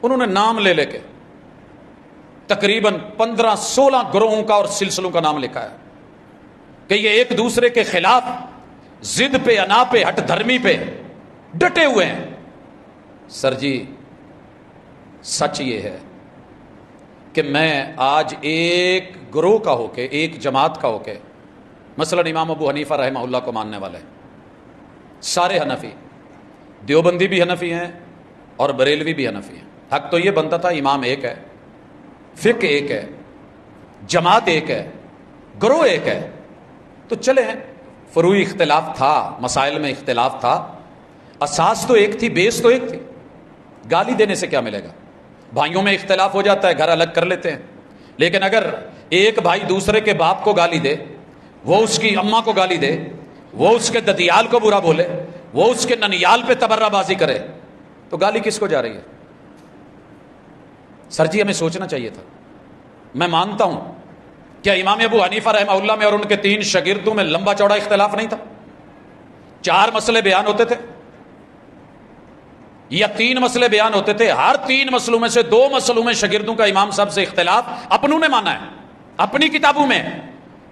انہوں نے نام لے کے تقریباً 15-16 گروہوں کا اور سلسلوں کا نام لکھا ہے کہ یہ ایک دوسرے کے خلاف ضد پہ، انا پہ، ہٹ دھرمی پہ ڈٹے ہوئے ہیں۔ سر جی سچ یہ ہے کہ میں آج ایک گروہ کا ہو کے، ایک جماعت کا ہو کے، مثلا امام ابو حنیفہ رحمہ اللہ کو ماننے والے سارے حنفی، دیوبندی بھی حنفی ہیں اور بریلوی بھی حنفی ہیں۔ حق تو یہ بنتا تھا امام ایک ہے، فقہ ایک ہے، جماعت ایک ہے، گروہ ایک ہے، تو چلے ہیں۔ فروعی اختلاف تھا، مسائل میں اختلاف تھا، اساس تو ایک تھی، بیس تو ایک تھی۔ گالی دینے سے کیا ملے گا؟ بھائیوں میں اختلاف ہو جاتا ہے، گھر الگ کر لیتے ہیں، لیکن اگر ایک بھائی دوسرے کے باپ کو گالی دے، وہ اس کی اماں کو گالی دے، وہ اس کے ددیال کو برا بولے، وہ اس کے ننیال پہ تبرہ بازی کرے، تو گالی کس کو جا رہی ہے؟ سر جی ہمیں سوچنا چاہیے تھا۔ میں مانتا ہوں کیا امام ابو حنیفہ رحمہ اللہ میں اور ان کے 3 شاگردوں میں لمبا چوڑا اختلاف نہیں تھا؟ 4 مسئلے بیان ہوتے تھے یا 3 مسئلے بیان ہوتے تھے، ہر 3 مسئلوں میں سے 2 مسئلوں میں شاگردوں کا امام صاحب سے اختلاف اپنوں نے مانا ہے، اپنی کتابوں میں۔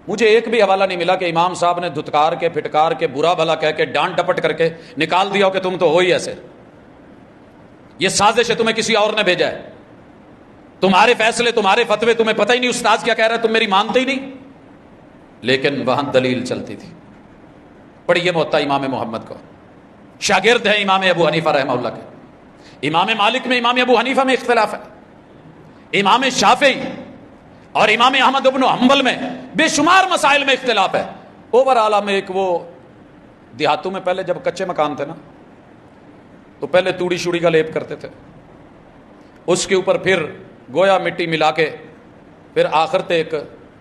مجھے ایک بھی حوالہ نہیں ملا کہ امام صاحب نے دھتکار کے، پھٹکار کے، برا بھلا کہہ کے، ڈانٹ ڈپٹ کر کے نکال دیا ہو کہ تم تو ہو ہی ایسے، یہ سازش ہے، تمہیں کسی اور نے بھیجا ہے، تمہارے فیصلے، تمہارے فتوے، تمہیں پتہ ہی نہیں استاذ کیا کہہ رہا ہے، تم میری مانتے ہی نہیں۔ لیکن وہاں دلیل چلتی تھی۔ پڑھیے موطا امام محمد کو، شاگرد ہیں امام ابو حنیفہ رحمہ اللہ کے۔ امام مالک میں، امام ابو حنیفہ میں اختلاف ہے، امام شافعی اور امام احمد بن حنبل میں بے شمار مسائل میں اختلاف ہے۔ اوورآل میں ایک وہ دیہاتوں میں پہلے جب کچے مکان تھے نا تو پہلے توڑی شوڑی کا لیپ کرتے تھے، اس کے اوپر پھر گویا مٹی ملا کے، پھر آخر تے ایک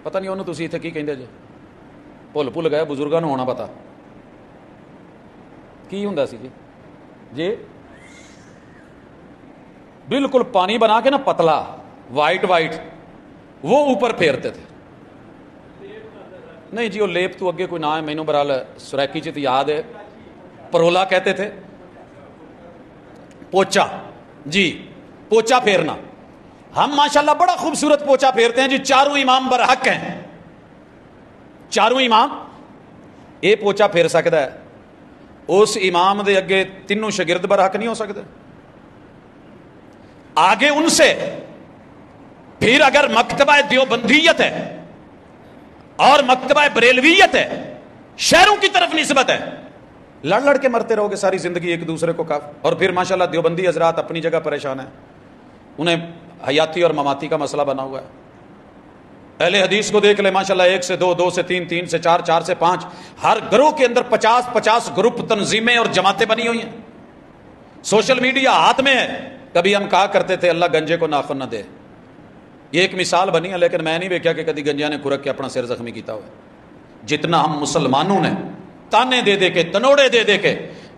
پتہ نہیں انہوں تسی اتنے کی کہندے جے، بھول گئے، بزرگاں نوں ہونا پتا کی ہوندا سی جی بالکل پانی بنا کے نا پتلا وائٹ وہ اوپر پھیرتے تھے۔ نہیں جی وہ لیپ تو اگے کوئی نہ ہے، مینوں برحال سریکی چ یاد ہے، پرولا کہتے تھے، پوچا، جی پوچا پھیرنا۔ ہم ماشاءاللہ بڑا خوبصورت پوچا پھیرتے ہیں جی، چاروں امام برحق ہیں، چاروں امام یہ پوچا پھیر سکتا ہے، اس امام دے اگے 3 شاگرد برحق نہیں ہو سکتے۔ آگے ان سے پھر اگر مکتبہ دیوبندیت ہے اور مکتبہ بریلویت ہے، شہروں کی طرف نسبت ہے، لڑ کے مرتے رہو گے ساری زندگی ایک دوسرے کو کاف۔ اور پھر ماشاءاللہ دیوبندی حضرات اپنی جگہ پریشان ہیں، انہیں حیاتی اور مماتی کا مسئلہ بنا ہوا ہے۔ اہل حدیث کو دیکھ لیں ماشاءاللہ، 1 سے 2، 2 سے 3، 3 سے 4، 4 سے 5، ہر گروہ کے اندر 50 گروپ، تنظیمیں اور جماعتیں بنی ہوئی ہیں۔ سوشل میڈیا ہاتھ میں ہے، کبھی ہم کہا کرتے تھے اللہ گنجے کو ناخن نہ دے، یہ ایک مثال بنی ہے، لیکن میں نہیں دیکھا کہ کدی گنجیا نے کھرک کے اپنا سر زخمی کیتا ہوا۔ جتنا ہم مسلمانوں نے تانے دے دے کے، تنوڑے دے دے کے،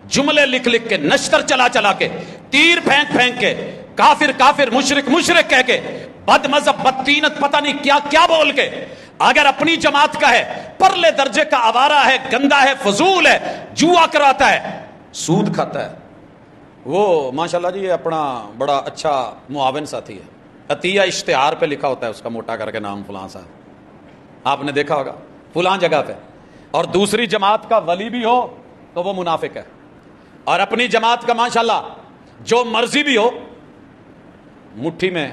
جملے لکھ لکھ کے، نشتر چلا چلا کے، تیر پھینک پھینک کے، کافر کافر، مشرک مشرک کہہ کے، بد مذہب بدتینت پتہ نہیں کیا کیا بول کے، اگر اپنی جماعت کا ہے، پرلے درجے کا آوارہ ہے، گندا ہے، فضول ہے، جوا کراتا ہے، سود کھاتا ہے، وہ ماشاءاللہ جی یہ اپنا بڑا اچھا معاون ساتھی ہے، عطیہ اشتہار پہ لکھا ہوتا ہے اس کا موٹا کر کے نام فلاں صاحب، آپ نے دیکھا ہوگا فلاں جگہ پہ، اور دوسری جماعت کا ولی بھی ہو تو وہ منافق ہے، اور اپنی جماعت کا ماشاءاللہ جو مرضی بھی ہو، مٹھی میں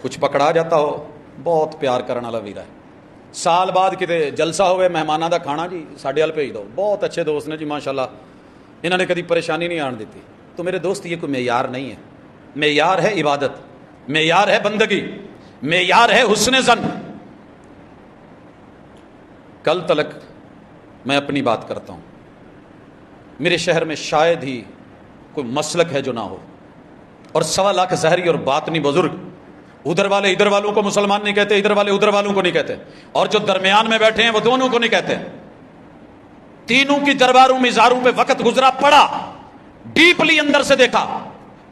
کچھ پکڑا جاتا ہو، بہت پیار کرنے والا ویرا ہے، سال بعد کتے جلسہ ہوئے مہمانہ دا کھانا جی ساڈے وال بھیج دو، بہت اچھے دوست نے جی ماشاءاللہ، انہوں نے کبھی پریشانی نہیں آن دیتی۔ تو میرے دوست یہ کوئی معیار نہیں ہے، معیار ہے عبادت، معیار ہے بندگی، معیار ہے حسن ظن۔ کل تلک میں اپنی بات کرتا ہوں، میرے شہر میں شاید ہی کوئی مسلک ہے جو نہ ہو، اور 1.25 لاکھ ظاہری اور باطنی بزرگ، ادھر والے ادھر والوں کو مسلمان نہیں کہتے، ادھر والے ادھر والوں کو نہیں کہتے، اور جو درمیان میں بیٹھے ہیں وہ دونوں کو نہیں کہتے، تینوں کی درباروں مزاروں پہ وقت گزرا، پڑا، ڈیپلی اندر سے دیکھا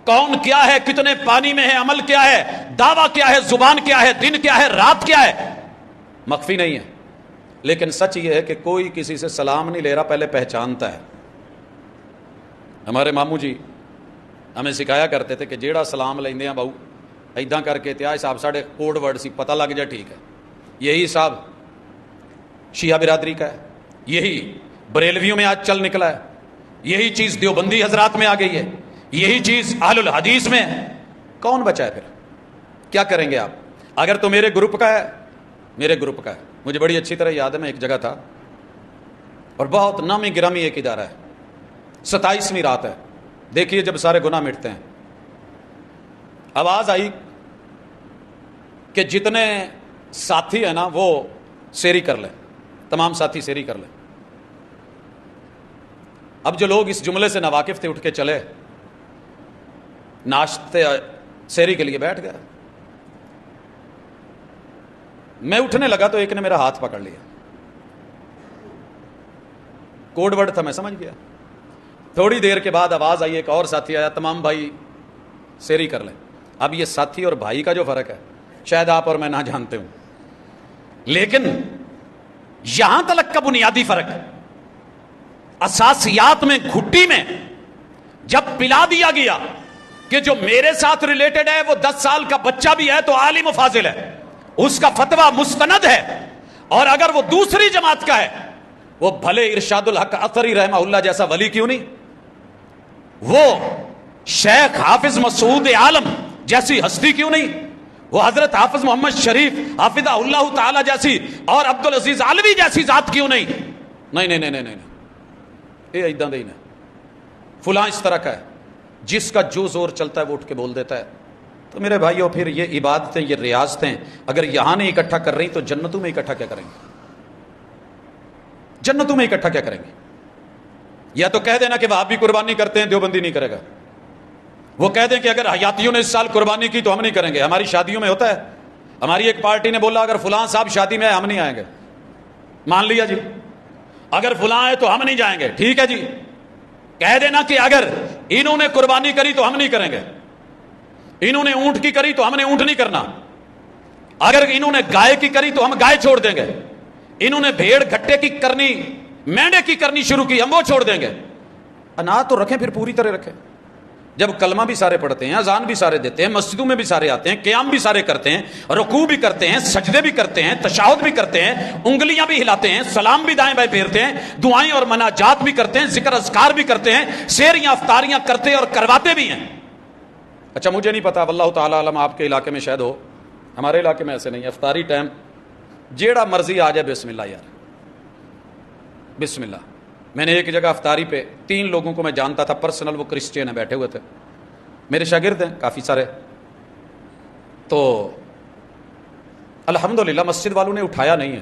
کون کیا ہے، کتنے پانی میں ہے، عمل کیا ہے، دعویٰ کیا ہے، زبان کیا ہے، دن کیا ہے، رات کیا ہے، مخفی نہیں ہے۔ لیکن سچ یہ ہے کہ کوئی کسی سے سلام نہیں لے رہا، پہلے پہچانتا ہے۔ ہمارے ماموں جی ہمیں سکھایا کرتے تھے کہ جیڑا سلام لیندے ہیں بہو ایداں کر کے تیا صاحب ساڑھے کوڈ ورڈ سی پتہ لگ جائے ٹھیک ہے، یہی صاحب شیعہ برادری کا ہے، یہی بریلویوں میں آج چل نکلا ہے، یہی چیز دیوبندی حضرات میں آ گئی ہے، یہی چیز اہل الحدیث میں ہے۔ کون بچا ہے پھر؟ کیا کریں گے آپ؟ اگر تو میرے گروپ کا ہے، میرے گروپ کا ہے، مجھے بڑی اچھی طرح یاد ہے، میں ایک جگہ تھا اور بہت نامی گرامی ایک ادارہ ہے، 27ویں رات ہے، دیکھیے جب سارے گناہ مٹتے ہیں، آواز آئی کہ جتنے ساتھی ہیں نا وہ سیری کر لیں، تمام ساتھی سیری کر لیں۔ اب جو لوگ اس جملے سے ناواقف تھے اٹھ کے چلے، ناشتے سیری کے لیے بیٹھ گئے، میں اٹھنے لگا تو ایک نے میرا ہاتھ پکڑ لیا، کوڈ ورڈ تھا، میں سمجھ گیا۔ تھوڑی دیر کے بعد آواز آئی، ایک اور ساتھی آیا، تمام بھائی سیری کر لیں۔ اب یہ ساتھی اور بھائی کا جو فرق ہے شاید آپ اور میں نہ جانتے ہوں، لیکن یہاں تلک کا بنیادی فرق اساسیات میں، گھٹی میں جب پلا دیا گیا کہ جو میرے ساتھ ریلیٹڈ ہے وہ 10 سال کا بچہ بھی ہے تو عالم و فاضل ہے، اس کا فتویٰ مستند ہے، اور اگر وہ دوسری جماعت کا ہے وہ بھلے ارشاد الحق اثری رحمہ اللہ جیسا ولی کیوں نہیں، وہ شیخ حافظ مسعود عالم جیسی ہستی کیوں نہیں، وہ حضرت حافظ محمد شریف حافظہ اللہ تعالی جیسی اور عبدالعزیز علوی جیسی ذات کیوں نہیں؟ نہیں نہیں نہیں نہیں نہیں، یہ ایداں دے ہی نہیں، فلاں اس طرح کا ہے، جس کا جو زور چلتا ہے وہ اٹھ کے بول دیتا ہے۔ تو میرے بھائیوں پھر یہ عبادتیں، یہ ریاضتیں اگر یہاں نہیں اکٹھا کر رہی تو جنتوں میں اکٹھا کیا کریں گے؟ جنتوں میں اکٹھا کیا کریں گے؟ یا تو کہہ دینا کہ وہ آپ بھی قربانی کرتے ہیں، دیوبندی نہیں کرے گا، وہ کہہ دیں کہ اگر حیاتیوں نے اس سال قربانی کی تو ہم نہیں کریں گے، ہماری شادیوں میں ہوتا ہے، ہماری ایک پارٹی نے بولا اگر فلاں صاحب شادی میں آئے ہم نہیں آئیں گے، مان لیا جی، اگر فلاں آئے تو ہم نہیں جائیں گے، ٹھیک ہے جی۔ کہہ دینا کہ اگر انہوں نے قربانی کری تو ہم نہیں کریں گے، انہوں نے اونٹ کی کری تو ہم نے اونٹ نہیں کرنا، اگر انہوں نے گائے کی کری تو ہم گائے چھوڑ دیں گے، انہوں نے بھیڑ گھٹے کی کرنی، مینڈے کی کرنی شروع کی، ہم وہ چھوڑ دیں گے۔ انا تو رکھیں، پھر پوری طرح رکھیں۔ جب کلمہ بھی سارے پڑھتے ہیں، اذان بھی سارے دیتے ہیں، مسجدوں میں بھی سارے آتے ہیں، قیام بھی سارے کرتے ہیں، رکوع بھی کرتے ہیں، سجدے بھی کرتے ہیں، تشہد بھی کرتے ہیں، انگلیاں بھی ہلاتے ہیں، سلام بھی دائیں بائیں پھیرتے ہیں، دعائیں اور مناجات بھی کرتے ہیں، ذکر اذکار بھی کرتے ہیں، سیریاں افطاریاں کرتے اور کرواتے بھی ہیں۔ اچھا مجھے نہیں پتا، واللہ تعالیٰ علم، آپ کے علاقے میں شاید ہو، ہمارے علاقے میں ایسے نہیں ہے۔ افطاری ٹائم جیڑا مرضی آ جائے، بسم اللہ یار، بسم اللہ۔ میں نے ایک جگہ افطاری پہ 3 لوگوں کو میں جانتا تھا پرسنل، وہ کرسچین ہیں، بیٹھے ہوئے تھے، میرے شاگرد ہیں کافی سارے، تو الحمدللہ مسجد والوں نے اٹھایا نہیں ہے،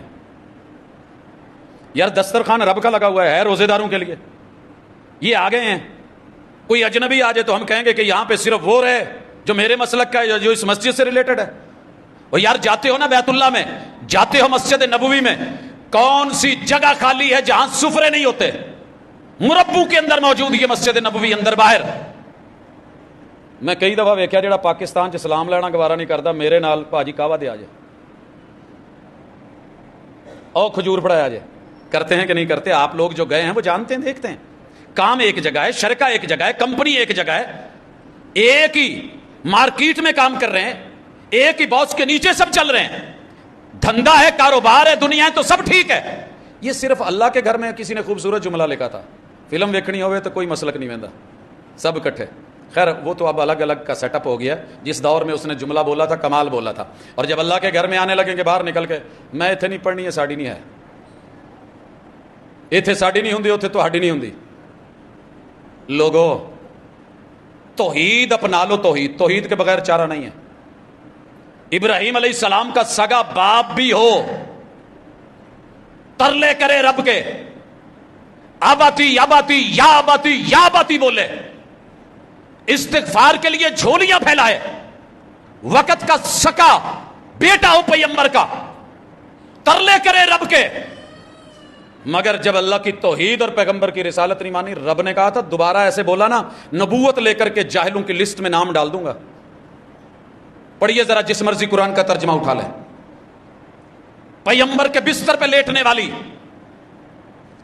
یار دسترخوان رب کا لگا ہوا ہے روزے داروں کے لیے، یہ آ گئے ہیں کوئی اجنبی آ جائے تو ہم کہیں گے کہ یہاں پہ صرف وہ رہے جو میرے مسلک کا ہے, جو اس مسجد سے ریلیٹڈ ہے. وہ یار جاتے ہو نا بیت اللہ میں, جاتے ہو مسجد نبوی میں, کون سی جگہ خالی ہے جہاں سفرے نہیں ہوتے؟ مربو کے اندر موجود یہ مسجد نبوی, اندر باہر. میں کئی دفعہ ویکھیا جڑا پاکستان چ سلام لینا گوارا نہیں کرتا, میرے نال پاجی کہوا دے آ جائے, او کھجور پڑایا جائے. کرتے ہیں کہ نہیں کرتے؟ آپ لوگ جو گئے ہیں وہ جانتے ہیں, دیکھتے ہیں. کام ایک جگہ ہے, شرکہ ایک جگہ ہے, کمپنی ایک جگہ ہے, ایک ہی مارکیٹ میں کام کر رہے ہیں, ایک ہی باس کے نیچے سب چل رہے ہیں, دھندا ہے, کاروبار ہے, دنیا ہے, تو سب ٹھیک ہے. یہ صرف اللہ کے گھر میں کسی نے خوبصورت جملہ لکھا تھا, فلم ویکھنی ہوئے تو کوئی مسلک نہیں ویندا, سب اکٹھے. خیر وہ تو اب الگ الگ کا سیٹ اپ ہو گیا. جس دور میں اس نے جملہ بولا تھا کمال بولا تھا, اور جب اللہ کے گھر میں آنے لگیں گے باہر نکل کے, میں اتنے نہیں پڑھنی ہے, ساڑی نہیں ہے, اتنے ساڑی نہیں ہوندی, اتنے تو ہاڈی نہیں ہوندی. لوگو توحید اپنا لو, توحید, توحید کے بغیر چارہ نہیں ہے. ابراہیم علیہ السلام کا سگا باپ بھی ہو, ترلے کرے رب کے, آباتی آباتی یا آباتی یا آباتی بولے, استغفار کے لیے جھولیاں پھیلائے, وقت کا سکا بیٹا ہو پیغمبر کا, ترلے کرے رب کے, مگر جب اللہ کی توحید اور پیغمبر کی رسالت نہیں مانی, رب نے کہا تھا دوبارہ ایسے بولا نا, نبوت لے کر کے جاہلوں کی لسٹ میں نام ڈال دوں گا. پڑھیے ذرا جس مرضی قرآن کا ترجمہ اٹھا لیں. پیغمبر کے بستر پہ لیٹنے والی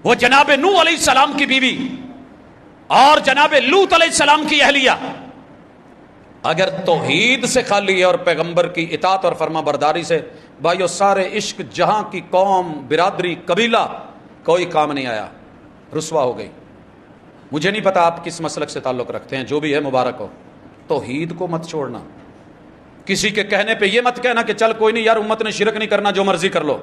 وہ جناب نوح علیہ السلام کی بیوی اور جناب لوط علیہ السلام کی اہلیہ, اگر توحید سے خالی ہے اور پیغمبر کی اطاعت اور فرما برداری سے, بھائیو سارے عشق جہاں کی قوم, برادری, قبیلہ, کوئی کام نہیں آیا, رسوا ہو گئی. مجھے نہیں پتا آپ کس مسلک سے تعلق رکھتے ہیں, جو بھی ہے مبارک ہو. توحید کو مت چھوڑنا. کسی کے کہنے پہ یہ مت کہنا کہ چل کوئی نہیں یار امت نے شرک نہیں کرنا, جو مرضی کر لو.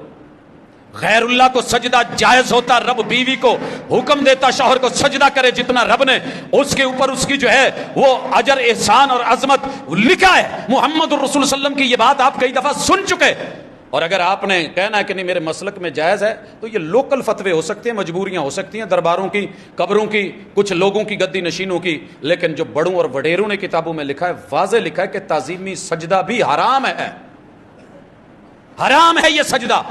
غیر اللہ کو سجدہ جائز ہوتا, رب بیوی کو حکم دیتا شوہر کو سجدہ کرے جتنا رب نے اس کے اوپر اس کی جو ہے وہ اجر, احسان اور عظمت لکھا ہے. محمد الرسول صلی اللہ علیہ وسلم کی یہ بات آپ کئی دفعہ سن چکے. اور اگر آپ نے کہنا ہے کہ نہیں میرے مسلک میں جائز ہے, تو یہ لوکل فتوے ہو سکتے ہیں, مجبوریاں ہو سکتی ہیں, درباروں کی, قبروں کی, کچھ لوگوں کی گدی نشینوں کی. لیکن جو بڑوں اور وڈیروں نے کتابوں میں لکھا ہے, واضح لکھا ہے کہ تعظیمی سجدہ بھی حرام ہے, حرام ہے یہ سجدہ,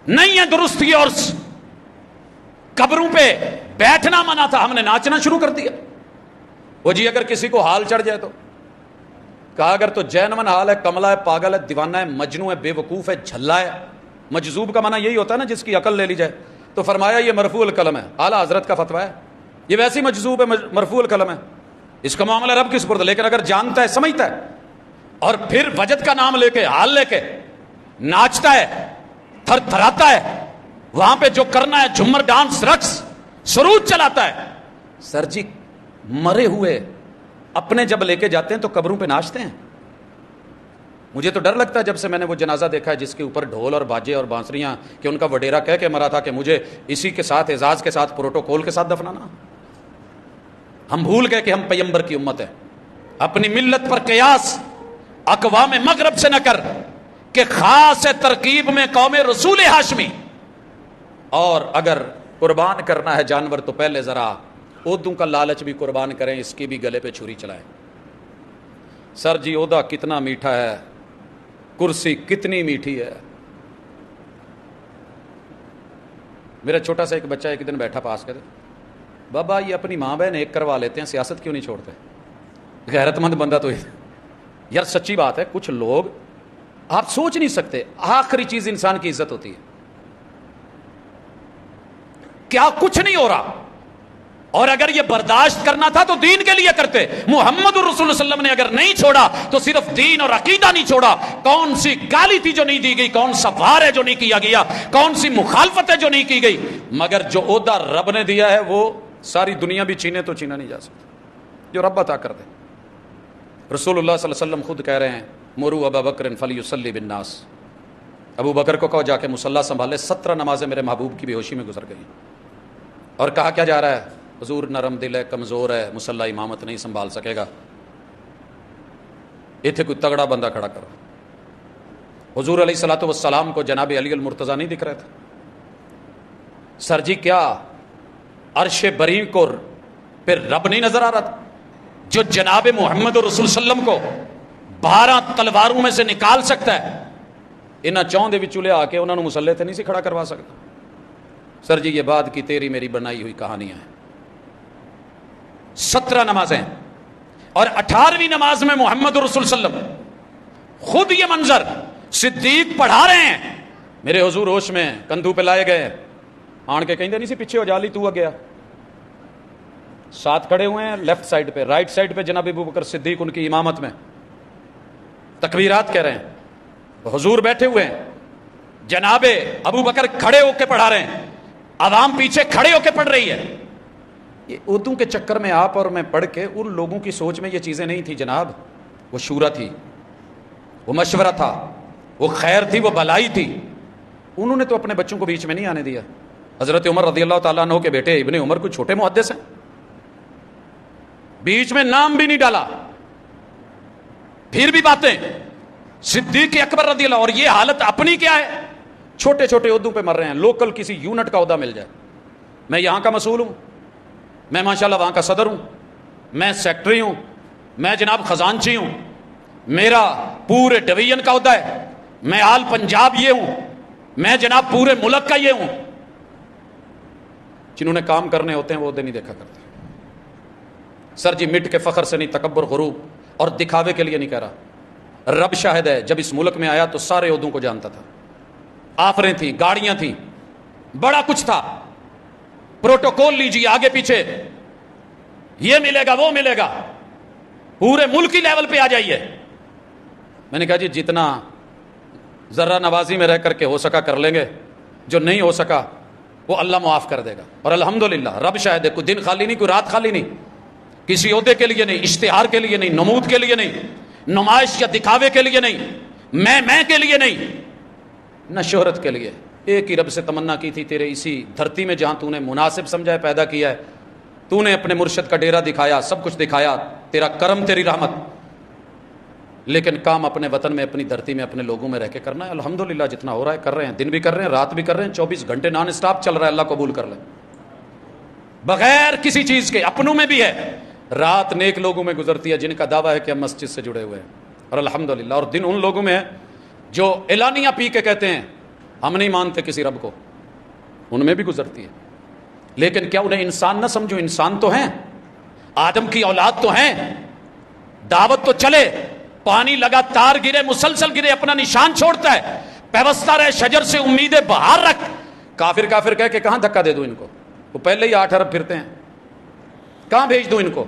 نہیں ہے درستی. اور قبروں پہ بیٹھنا منع تھا, ہم نے ناچنا شروع کر دیا. وہ جی اگر کسی کو حال چڑھ جائے تو کہا اگر تو جینون حال ہے, کملا ہے, پاگل ہے, دیوانہ ہے, مجنوں ہے, بے وقوف ہے, جھلا ہے. مجذوب کا معنی یہی ہوتا ہے نا جس کی عقل لے لی جائے. تو فرمایا یہ مرفوع القلم ہے, اعلیٰ حضرت کا فتویٰ ہے, یہ ویسی مجذوب ہے, مرفوع القلم ہے, اس کا معاملہ رب کے سپرد. لیکن اگر جانتا ہے, سمجھتا ہے, اور پھر وجد کا نام لے کے, حال لے کے ناچتا ہے, تھر تھراتا ہے, وہاں پہ جو کرنا ہے جھمر, ڈانس, رقص, سرود چلاتا ہے. سر جی مرے ہوئے اپنے جب لے کے جاتے ہیں تو قبروں پہ ناچتے ہیں. مجھے تو ڈر لگتا ہے جب سے میں نے وہ جنازہ دیکھا ہے جس کے اوپر ڈھول اور باجے اور بانسریاں, کہ ان کا وڈیرا کہہ کے مرا تھا کہ مجھے اسی کے ساتھ, اعزاز کے ساتھ, پروٹوکول کے ساتھ دفنانا. ہم بھول گئے کہ ہم پیغمبر کی امت ہیں. اپنی ملت پر قیاس اقوام مغرب سے نہ کر کہ خاص ترکیب میں قوم رسول ہاشمی. اور اگر قربان کرنا ہے جانور تو پہلے ذرا عہدوں کا لالچ بھی قربان کریں, اس کی بھی گلے پہ چھری چلائیں. سر جی عہدہ کتنا میٹھا ہے, کرسی کتنی میٹھی ہے. میرا چھوٹا سا ایک بچہ ایک دن بیٹھا پاس کر, بابا یہ اپنی ماں بہن ایک کروا لیتے ہیں, سیاست کیوں نہیں چھوڑتے؟ غیرت مند بندہ تو یار سچی بات ہے, کچھ لوگ آپ سوچ نہیں سکتے, آخری چیز انسان کی عزت ہوتی ہے. کیا کچھ نہیں ہو رہا, اور اگر یہ برداشت کرنا تھا تو دین کے لیے کرتے. محمد الرسول صلی اللہ علیہ وسلم نے اگر نہیں چھوڑا تو صرف دین اور عقیدہ نہیں چھوڑا. کون سی گالی تھی جو نہیں دی گئی, کون سا وار ہے جو نہیں کیا گیا, کون سی مخالفت ہے جو نہیں کی گئی. مگر جو عہدہ رب نے دیا ہے وہ ساری دنیا بھی چھینے تو چھینا نہیں جا سکتا, جو رب عطا کر دے. رسول اللہ صلی اللہ علیہ وسلم خود کہہ رہے ہیں, مرو ابا بکر فلیصلی بالناس, ابو بکر کو کہو جا کے مصلی سنبھالے. 17 نمازیں میرے محبوب کی بے ہوشی میں گزر گئی. اور کہا کیا جا رہا ہے, حضور نرم دل ہے, کمزور ہے, مصلی امامت نہیں سنبھال سکے گا, اتنے کوئی تگڑا بندہ کھڑا کرو. حضور علیہ الصلوۃ والسلام کو جناب علی المرتضیٰ نہیں دکھ رہے تھے. سر جی کیا عرش بری کو پھر رب نہیں نظر آ رہا تھا جو جناب محمد رسول وسلم کو 12 تلواروں میں سے نکال سکتا ہے؟ انہاں چون دے وچوں لے آ کے انہاں نوں مسلح تے نہیں سی کھڑا کروا سکتا. سر جی یہ بات کی تیری میری بنائی ہوئی کہانیاں ہیں. 17 نمازیں اور 18ویں نماز میں محمد رسول وسلم خود یہ منظر صدیق پڑھا رہے ہیں. میرے حضور ہوش میں کندھو پہ لائے گئے, آن کے کہیں نہیں سی پیچھے ہو جا لی تو آ گیا. ساتھ کھڑے ہوئے ہیں لیفٹ سائڈ پہ, رائٹ سائڈ پہ جناب ابو بکر صدیق ان کی امامت میں تکبیرات کہہ رہے ہیں. حضور بیٹھے ہوئے ہیں, جناب ابو بکر کھڑے ہو کے پڑھا رہے ہیں, عوام پیچھے کھڑے ہو کے پڑھ رہی ہے. یہ اردو کے چکر میں آپ اور میں پڑھ کے ان لوگوں کی سوچ میں یہ چیزیں نہیں تھی جناب. وہ شورا تھی, وہ مشورہ تھا, وہ خیر تھی, وہ بھلائی تھی. انہوں نے تو اپنے بچوں کو بیچ میں نہیں آنے دیا. حضرت عمر رضی اللہ تعالیٰ عنہ کے بیٹے ابن عمر کوئی چھوٹے محدث ہیں, بیچ میں نام بھی نہیں ڈالا, پھر بھی باتیں. صدیق اکبر رضی اللہ, اور یہ حالت اپنی کیا ہے, چھوٹے چھوٹے عہدوں پہ مر رہے ہیں. لوکل کسی یونٹ کا عہدہ مل جائے, میں یہاں کا مسئول ہوں, میں ماشاءاللہ وہاں کا صدر ہوں, میں سیکٹری ہوں, میں جناب خزانچی ہوں, میرا پورے ڈویژن کا عہدہ ہے, میں آل پنجاب یہ ہوں, میں جناب پورے ملک کا یہ ہوں. جنہوں نے کام کرنے ہوتے ہیں وہ عہدے نہیں دیکھا کرتے. سر جی مٹ کے فخر سے نہیں, تکبر غروب اور دکھاوے کے لیے نہیں کہہ رہا. رب شاہد ہے, جب اس ملک میں آیا تو سارے عہدوں کو جانتا تھا. آفریں تھیں, گاڑیاں تھیں, بڑا کچھ تھا. پروٹوکول لیجیے آگے پیچھے, یہ ملے گا وہ ملے گا, پورے ملکی لیول پہ آ جائیے. میں نے کہا جی جتنا ذرہ نوازی میں رہ کر کے ہو سکا کر لیں گے, جو نہیں ہو سکا وہ اللہ معاف کر دے گا. اور الحمدللہ رب شاہد ہے, کوئی دن خالی نہیں, کوئی رات خالی نہیں, کسی عہدے کے لیے نہیں, اشتہار کے لیے نہیں, نمود کے لیے نہیں, نمائش یا دکھاوے کے لیے نہیں, میں کے لیے نہیں, نہ شہرت کے لیے. ایک ہی رب سے تمنا کی تھی, تیرے اسی دھرتی میں جہاں تو نے مناسب سمجھا ہے پیدا کیا ہے, تو نے اپنے مرشد کا ڈیرا دکھایا, سب کچھ دکھایا, تیرا کرم تیری رحمت, لیکن کام اپنے وطن میں, اپنی دھرتی میں, اپنے لوگوں میں رہ کے کرنا ہے. الحمدللہ جتنا ہو رہا ہے کر رہے ہیں, دن بھی کر رہے ہیں, رات بھی کر رہے ہیں, 24 گھنٹے نان اسٹاپ چل رہا ہے. اللہ قبول کر لیں بغیر کسی چیز کے. اپنوں میں بھی ہے, رات نیک لوگوں میں گزرتی ہے جن کا دعویٰ ہے کہ ہم مسجد سے جڑے ہوئے ہیں, اور الحمدللہ, اور دن ان لوگوں میں ہے جو اعلانیہ پی کے کہتے ہیں ہم نہیں مانتے کسی رب کو, ان میں بھی گزرتی ہے. لیکن کیا انہیں انسان نہ سمجھو, انسان تو ہیں, آدم کی اولاد تو ہیں, دعوت تو چلے, پانی لگاتار گرے, مسلسل گرے, اپنا نشان چھوڑتا ہے, پیوستہ رہے شجر سے, امیدیں باہر رکھ. کافر کہہ کے کہاں دھکا دے دوں ان کو, وہ پہلے ہی 8 ارب پھرتے ہیں, کہاں بھیج دوں ان کو؟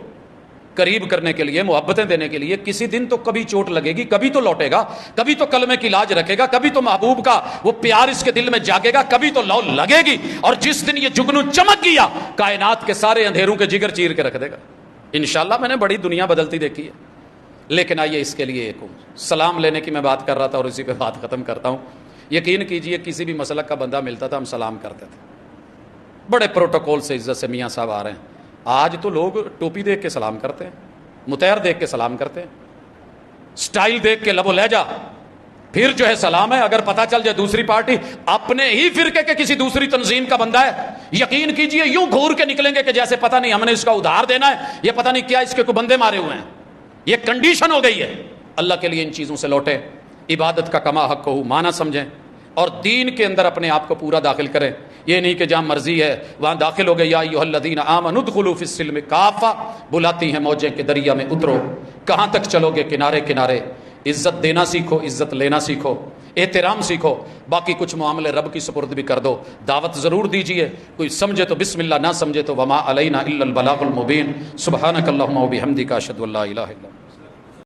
قریب کرنے کے لیے, محبتیں دینے کے لیے. کسی دن تو کبھی چوٹ لگے گی, کبھی تو لوٹے گا, کبھی تو کلمے کی لاج رکھے گا, کبھی تو محبوب کا وہ پیار اس کے دل میں جاگے گا, کبھی تو لو لگے گی. اور جس دن یہ جگنو چمک گیا, کائنات کے سارے اندھیروں کے جگر چیر کے رکھ دے گا انشاءاللہ. میں نے بڑی دنیا بدلتی دیکھی ہے. لیکن آئیے اس کے لیے ایک سلام لینے کی میں بات کر رہا تھا, اور اسی پہ بات ختم کرتا ہوں. یقین کیجئے کسی بھی مسلک کا بندہ ملتا تھا, ہم سلام کرتے تھے, بڑے پروٹوکول سے, عزت سے. میاں صاحب آ رہے ہیں, آج تو لوگ ٹوپی دیکھ کے سلام کرتے ہیں, متیر دیکھ کے سلام کرتے ہیں, سٹائل دیکھ کے, لب و لہجہ, پھر جو ہے سلام ہے. اگر پتہ چل جائے دوسری پارٹی اپنے ہی فرقے کے کسی دوسری تنظیم کا بندہ ہے, یقین کیجئے یوں گھور کے نکلیں گے کہ جیسے پتہ نہیں ہم نے اس کا ادھار دینا ہے, یہ پتہ نہیں کیا اس کے کوئی بندے مارے ہوئے ہیں. یہ کنڈیشن ہو گئی ہے. اللہ کے لیے ان چیزوں سے لوٹیں, عبادت کا کما حق کو معنی سمجھیں, اور دین کے اندر اپنے آپ کو پورا داخل کریں. یہ نہیں کہ جہاں مرضی ہے وہاں داخل ہو گئے. یا ایھا الذین آمنوا ادخلوا فی السلم کافہ, بلاتی ہیں موجیں کہ دریا میں اترو. کہاں تک چلو گے؟ کنارے کنارے. عزت دینا سیکھو, عزت لینا سیکھو, احترام سیکھو, باقی کچھ معاملے رب کی سپرد بھی کر دو. دعوت ضرور دیجئے, کوئی سمجھے تو بسم اللہ, نہ سمجھے تو وما علینا الا البلاغ المبین. سبحانک اللہم و بحمدک اشہد ان لا الہ الا انت.